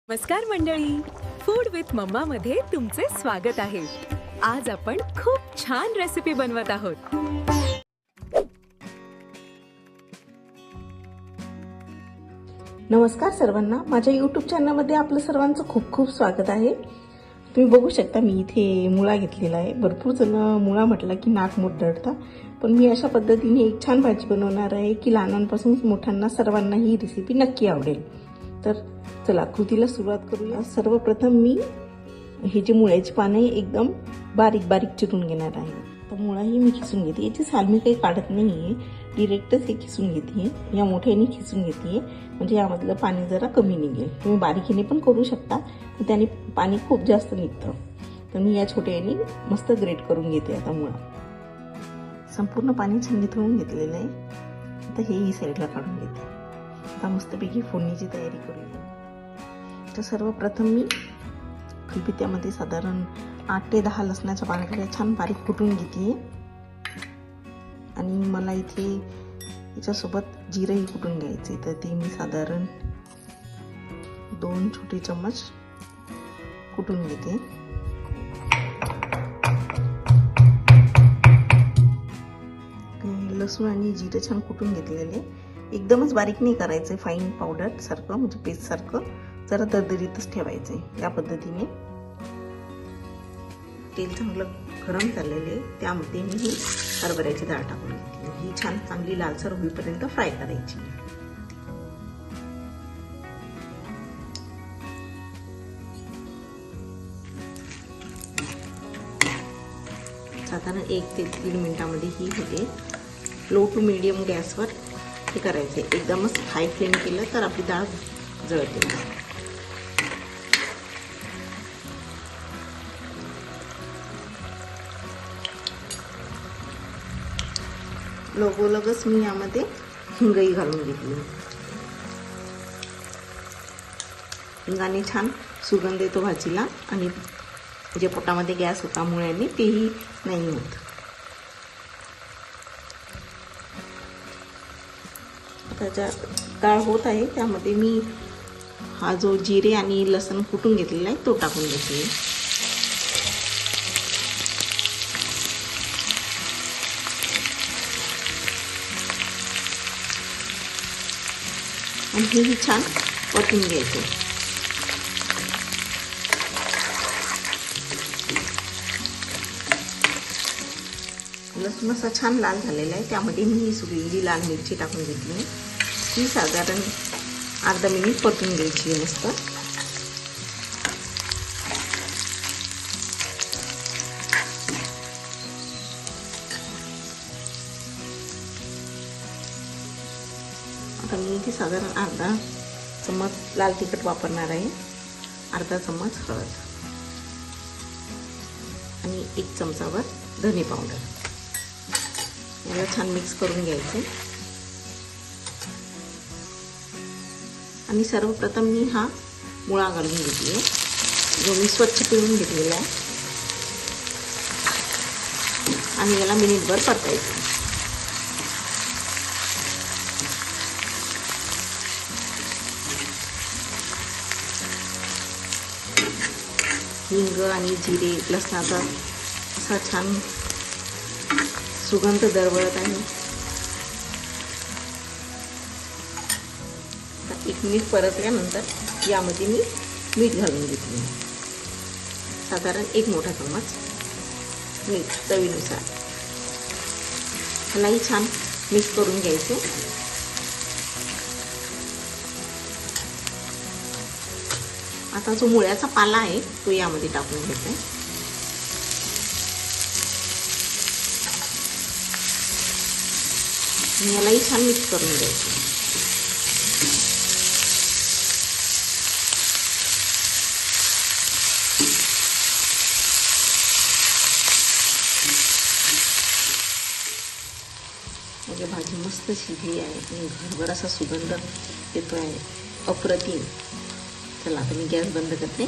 नमस्कार मंडळी, food with mamma मध्ये तुमचे स्वागत आहे। आज आपण खूप छान रेसिपी बनवत आहोत। नमस्कार सर्वांना, माझ्या YouTube चॅनलमध्ये आपलं सर्वांचं खूप खूप स्वागत आहे। तुम्ही बघू शकता मी इथे मुळा घेतलेला आहे। भरपूर जण मुळा म्हटलं की नाक मुरडतं, पण मी अशा पद्धतीने एक छान भाजी बनवणार आहे की लहानांपासून मोठ्यांना सर्वांना ही रेसिपी नक्की आवडेल। तर चला कृतीला सुरुवात करूया। सर्वप्रथम मी हे जे मुळ्याची पाने एकदम बारीक बारीक चिरून घेणार आहे। तर मुळा ही मी खिसून घेते, याची साल मी काही काढत नाहीये, डायरेक्टच हे खिसून घेते। या मोठ्याने खिसून घेते म्हणजे यामधलं पाणी जरा कमी निघेल। तुम्ही बारीकीने पण करू शकता, त्याने पाणी खूप जास्त निघतं। तर मी या छोट्याने मस्त ग्रेट करून घेते। आता मुळा संपूर्ण पाणी छान निथळून घेतलेलं आहे। आता हे साईडला काढून घेते। आता मस्तपैकी फोडणीची तयारी करूया। तर सर्वप्रथम मी खलबत्त्यामध्ये साधारण 8 ते 10 लसणाच्या पाकळ्या छान बारीक कुटून घेते आणि मला इथे याच्यासोबत जिरंही कुटून घ्यायचे। तर ते मी साधारण 2 छोटे चम्मच कुटून घेते। लसूण आणि जिरं छान कुटून घेतलेले, एकदमच बारीक नाही करायचं, फाईन पावडर सारखं म्हणजे पेस्ट सारखं, जरा दरदरीतच ठेवायचंय। या पद्धतीने तेल चांगलं गरम झालेले, त्यामध्ये मी ही हरभऱ्याची डाळ टाकून घेतली। ही छान चांगली लालसर होईपर्यंत फ्राय करायची। साधारण 1 ते 3 मिनिटांमध्ये ही होते। लो टू मीडियम गॅसवर हे करायचे, एकदमच हाय फ्लेम केलं तर आपली डाळ जळते। लगोलगच मी यामध्ये हिंगही घालून घेतली। हिंगाने छान सुगंध येतो भाजीला आणि जे पोटामध्ये गॅस होता मुळ्याने तेही नाही होत। आता ज्या डाळ होत आहे त्यामध्ये मी हा जो जिरे आणि लसण कुटून घेतलेला आहे तो टाकून घेते। आणि हे छान परतून घ्यायचं। लसूण असा छान लाल झालेला आहे, त्यामध्ये मी ही सुकलेली लाल मिरची टाकून घेतली। ही साधारण अर्धा मिनिट परतून घ्यायची मस्त। आता मी इथे साधारण अर्धा चम्मच लाल तिखट वापरणार आहे, अर्धा चम्मच हळद आणि 1 चमचाभर धने पावडर। याला छान मिक्स करून घ्यायचे। आणि सर्वप्रथम मी हा मुळा घालून घेतली, जो मी स्वच्छ पिळून घेतलेला आहे, आणि याला मिनिटभर परतायचं। हिंग आणि जिरे लसणाचा असा छान सुगंध दरवळत आहे। 1 मिनिट परतल्यानंतर यामध्ये मी मीठ घालून घेतले, साधारण 1 मोठा चम्मच मीठ चवीनुसार। यालाही छान मिक्स करून घ्यायचे। आता जो मुळ्याचा पाला आहे तो यामध्ये टाकून घ्यायचा। यालाही छान मिक्स करून घ्यायचं। म्हणजे भाजी मस्त शिजली आहे आणि घरभर असा सुगंध येतो आहे, अप्रतिम। चला आता मी गॅस बंद करते